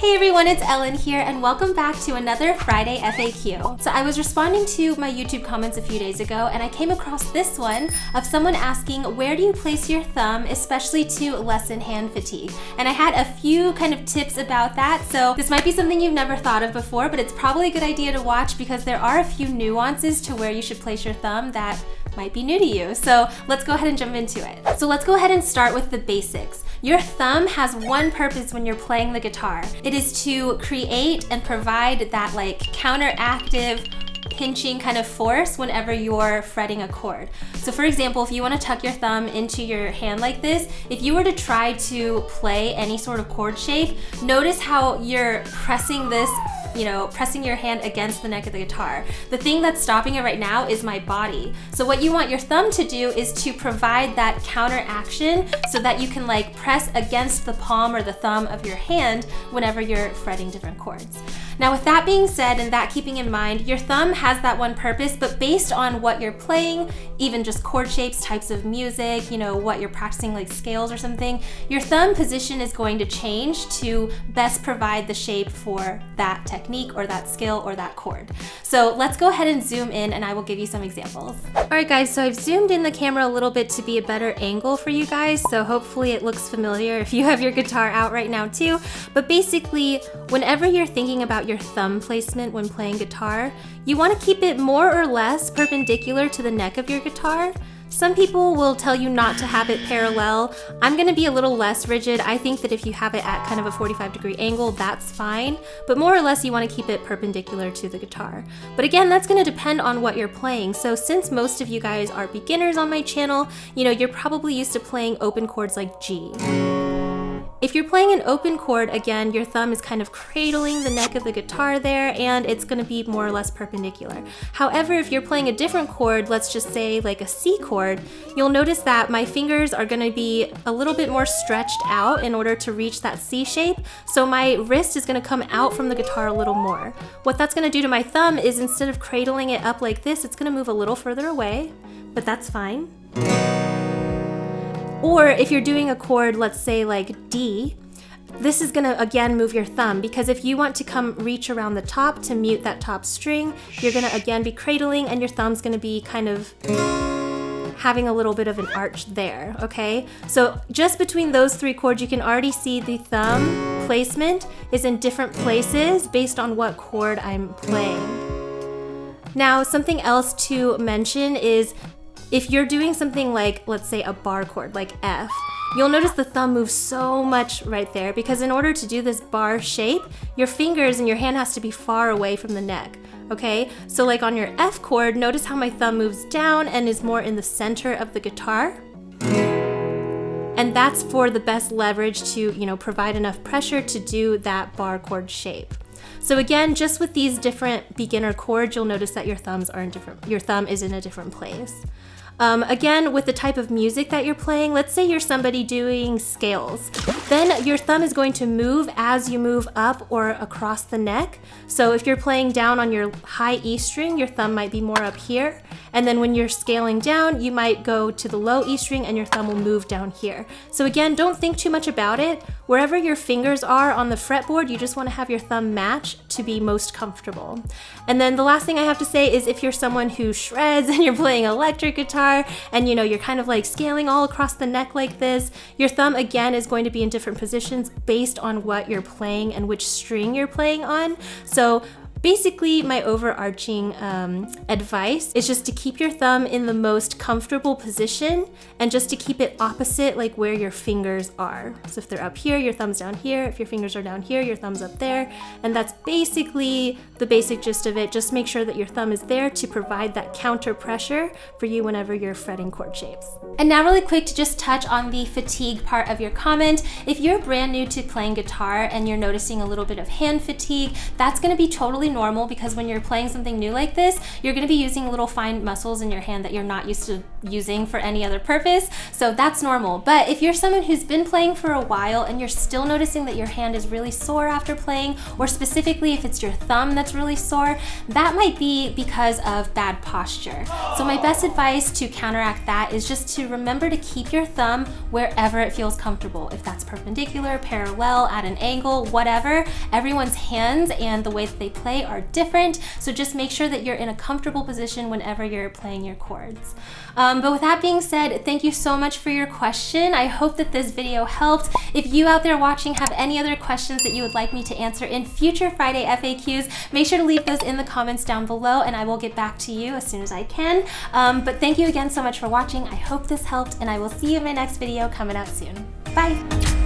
Hey everyone, it's Ellen here and welcome back to another Friday FAQ. So I was responding to my YouTube comments a few days ago and I came across this one of someone asking, where do you place your thumb, especially to lessen hand fatigue? And I had a few kind of tips about that, so this might be something you've never thought of before, but it's probably a good idea to watch because there are a few nuances to where you should place your thumb that might be new to you. So let's go ahead and jump into it. So let's go ahead and start with the basics. Your thumb has one purpose when you're playing the guitar. It is to create and provide that like counteractive pinching kind of force whenever you're fretting a chord. So for example, if you want to tuck your thumb into your hand like this, if you were to try to play any sort of chord shape, notice how you're pressing this, pressing your hand against the neck of the guitar. The thing that's stopping it right now is my body. So what you want your thumb to do is to provide that counteraction so that you can like press against the palm or the thumb of your hand whenever you're fretting different chords. Now with that being said and that keeping in mind, your thumb has that one purpose, but based on what you're playing, even just chord shapes, types of music, what you're practicing like scales or something, your thumb position is going to change to best provide the shape for that technique or that skill or that chord. So let's go ahead and zoom in and I will give you some examples. All right guys, so I've zoomed in the camera a little bit to be a better angle for you guys, so hopefully it looks familiar if you have your guitar out right now too. But basically, whenever you're thinking about your thumb placement when playing guitar, you want to keep it more or less perpendicular to the neck of your guitar. Some people will tell you not to have it parallel. I'm going to be a little less rigid. I think that if you have it at kind of a 45-degree angle, that's fine. But more or less, you want to keep it perpendicular to the guitar. But again, that's going to depend on what you're playing. So since most of you guys are beginners on my channel, you're probably used to playing open chords like G. If you're playing an open chord, again, your thumb is kind of cradling the neck of the guitar there and it's gonna be more or less perpendicular. However, if you're playing a different chord, let's just say like a C chord, you'll notice that my fingers are gonna be a little bit more stretched out in order to reach that C shape. So my wrist is gonna come out from the guitar a little more. What that's gonna do to my thumb is instead of cradling it up like this, it's gonna move a little further away, but that's fine. Or if you're doing a chord, let's say like D, this is gonna again move your thumb because if you want to come reach around the top to mute that top string, you're gonna again be cradling and your thumb's gonna be kind of having a little bit of an arch there, okay? So just between those three chords, you can already see the thumb placement is in different places based on what chord I'm playing. Now, something else to mention is if you're doing something like, let's say a bar chord, like F, you'll notice the thumb moves so much right there because in order to do this bar shape, your fingers and your hand has to be far away from the neck, okay? So like on your F chord, notice how my thumb moves down and is more in the center of the guitar. And that's for the best leverage to, provide enough pressure to do that bar chord shape. So again, just with these different beginner chords, you'll notice that your thumb is in a different place. Again, with the type of music that you're playing, let's say you're somebody doing scales, then your thumb is going to move as you move up or across the neck. So if you're playing down on your high E string, your thumb might be more up here. And then when you're scaling down, you might go to the low E string and your thumb will move down here. So again, don't think too much about it. Wherever your fingers are on the fretboard, you just want to have your thumb match to be most comfortable. And then the last thing I have to say is if you're someone who shreds and you're playing electric guitar and you're kind of like scaling all across the neck like this, your thumb again is going to be in different positions based on what you're playing and which string you're playing on. So basically, my overarching advice is just to keep your thumb in the most comfortable position and just to keep it opposite like where your fingers are. So if they're up here, your thumb's down here. If your fingers are down here, your thumb's up there. And that's basically the basic gist of it. Just make sure that your thumb is there to provide that counter pressure for you whenever you're fretting chord shapes. And now really quick to just touch on the fatigue part of your comment. If you're brand new to playing guitar and you're noticing a little bit of hand fatigue, that's gonna be totally normal because when you're playing something new like this, you're gonna be using little fine muscles in your hand that you're not used to using for any other purpose. So that's normal. But if you're someone who's been playing for a while and you're still noticing that your hand is really sore after playing, or specifically if it's your thumb that's really sore, that might be because of bad posture. So my best advice to counteract that is just to remember to keep your thumb wherever it feels comfortable. If that's perpendicular, parallel, at an angle, whatever. Everyone's hands and the way that they play are different, so just make sure that you're in a comfortable position whenever you're playing your chords. But with that being said, thank you so much for your question. I hope that this video helped. If you out there watching have any other questions that you would like me to answer in future Friday FAQs, make sure to leave those in the comments down below and I will get back to you as soon as I can. But thank you again so much for watching. I hope this helped and I will see you in my next video coming out soon. Bye!